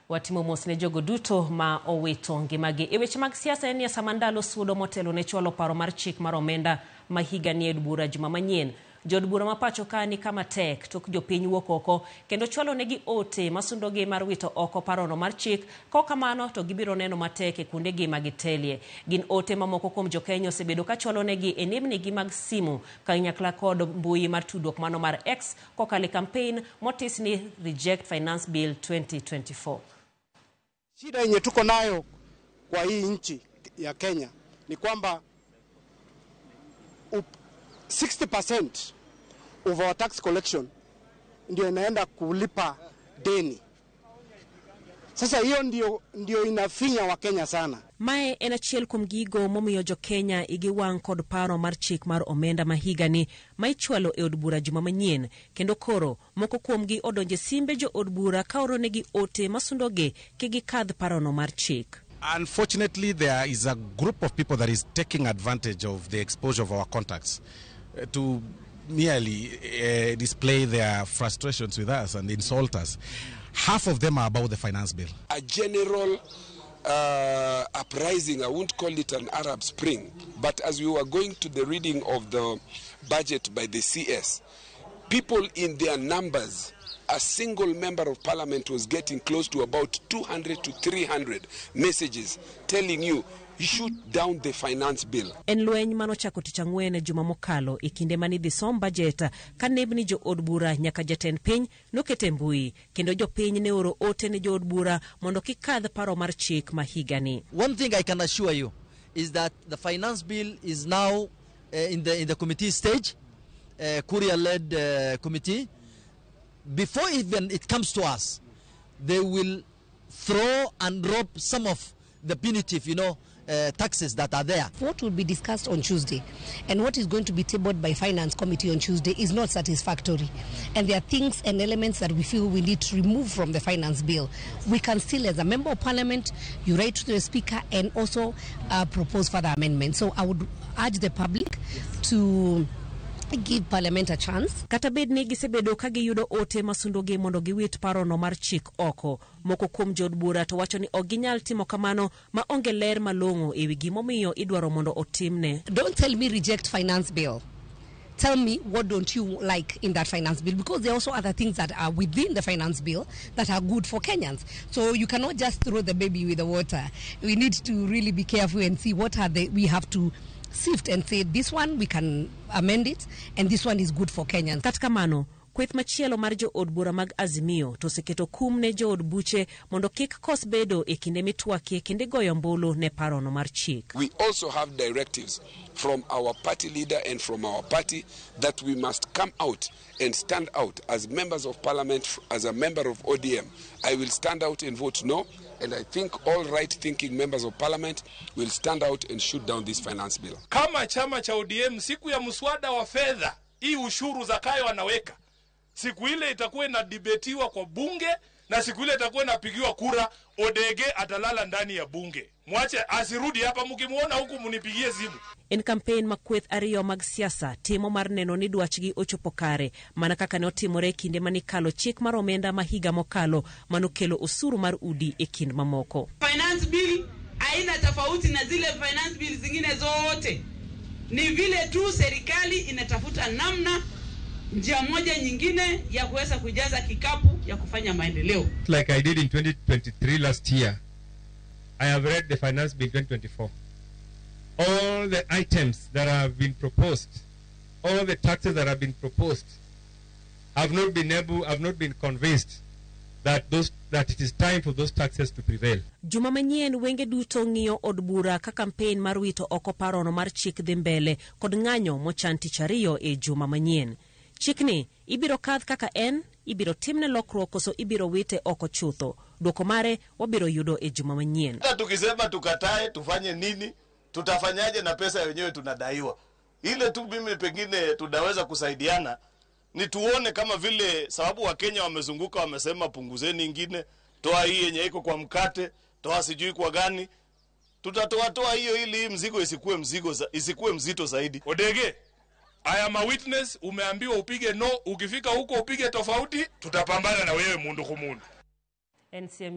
Watimo mos ne jogo duto ma owito ngimagi. E weche mag siasa en ya samandalo sudo motelo ne chwalo paro mar chik mar omenda ma higa ni od bura juma manyien. Jod bura ma pacho ka ni kama tek tok jopiny wuok oko kendo chwalo negi ote masundogi mar wito oko parono mar chik, kokamano to gibiro neno matek e kuondegi magitelie. Gin ote mamoko kuom jokenya osebedo ka chwalo negi e nembnigi mag simu kanyakla kod mbui mar tudruok mano mar X kokale campaign motis ni Reject Finance Bill 2024. Shida yenye tuko nayo kwa hii nchi ya Kenya ni kwamba 60% of our tax collection ndio inaenda kulipa deni. Sasa hiyo ndio inafinya wa Kenya sana. Mae en achiel kuom gigo momiyo jo Kenya igiwang' kod paro mar chik mar omenda mahigani ma ichwalo e od bura juma manyien, kendo koro moko kuomgi odonje simbe jo od bura ka oronegi ote masundogi kigikadh parono mar chik. Unfortunately, there is a group of people that is taking advantage of the exposure of our contacts to merely display their frustrations with us and insult us. Half of them are about the finance bill. A general uprising, I won't call it an Arab Spring, but as we were going to the reading of the budget by the CS, people in their numbers, a single member of parliament was getting close to about 200 to 300 messages telling you shoot down the finance bill. En lweny manochako tich ang'wen juma mokalo e kinde mani dhi som budget ka nebni jo od bura nyaka jatend piny nokete mbui kendo jo piny ne oro ote ne jo od bura mondo kikadh paro mar chik ma higani. One thing I can assure you is that the finance bill is now in the committee stage, Kuria-led committee. Before even it comes to us, they will throw and drop some of the punitive, taxes that are there. What will be discussed on Tuesday and what is going to be tabled by Finance Committee on Tuesday is not satisfactory. And there are things and elements that we feel we need to remove from the finance bill. We can still, as a member of parliament, you write to the speaker and also propose further amendments. So I would urge the public to give parliament a chance. Kata bed ni gisebedo ka giyudo ote masundogi mondo giwit parono mar chik oko, moko kuom jod bura to wacho ni ok ginyal timo kamano ma onge ler malong'o e wi gimomiyo idwaro mondo otimne. Don't tell me reject finance bill. Tell me what don't you like in that finance bill, because there are also other things that are within the finance bill that are good for Kenyans. So you cannot just throw the baby with the water. We need to really be careful and see what are we have to sift and say this one we can amend it and this one is good for Kenyans. Katika mano, kweth machielo mar jo od bura mag Azimio to seketo kum ne jo od buche mondo kik kos bedo e kinde mitwaki kinde goyo mbulu ne parono mar chik. We also have directives from our party leader and from our party that we must come out and stand out as members of parliament. As a member of ODM, I will stand out and vote no. And I think all right-thinking members of parliament will stand out and shoot down this finance bill. Kama chama cha ODM, siku ya mswada wa fedha, hii ushuru zakayo anaweka, siku ile itakuwa inadebatiwa kwa bunge na siku ile itakuwa inapigiwa kura, Odege atalala ndani ya bunge. Mwache asirudi hapa, mkimuona huku munipigie simu. En campaign makweth ariyo mag siasa timo mar neno ni dwachgi ochopo kare, mana kaka ne otimore kinde mani kalo chik mar omenda ma higa mokalo manokelo osuru mar udi e kind mamoko. Finance bill haina tofauti na zile finance bill zingine zote. Ni vile tu serikali inatafuta namna, njia moja nyingine ya kuweza kujaza kikapu ya kufanya maendeleo. Like I did in 2023 last year, I have read the finance bill 2024. All the items that have been proposed, all the taxes that have been proposed, have not been convinced that it is time for those taxes to prevail. Juma manyien wenge duto ng'iyo od bura ka campaign mar wito oko parono mar chik dhi mbele kod ng'anyo mochan tich ariyo e juma manyien. Chikni ibiro kadh kaka en, ibiro timne lokruok koso ibiro wite oko chutho. Dwoko mare wabiro yudo e juma manyien. Tukisema tukatae tufanye nini? Tutafanyaje na pesa yenyewe tunadaiwa? Ile tu mimi pengine tunaweza kusaidiana ni tuone kama vile, sababu wa Kenya wamezunguka wamesema punguzeni ingine, toa hii yenye iko kwa mkate, toa sijui kwa gani. Tutatoa hiyo ili mzigo isikuwe mzito zaidi. Odege, I am a witness, umeambiwa upige no, ukifika huko upige tofauti, tutapambana na wewe mundu kumundu.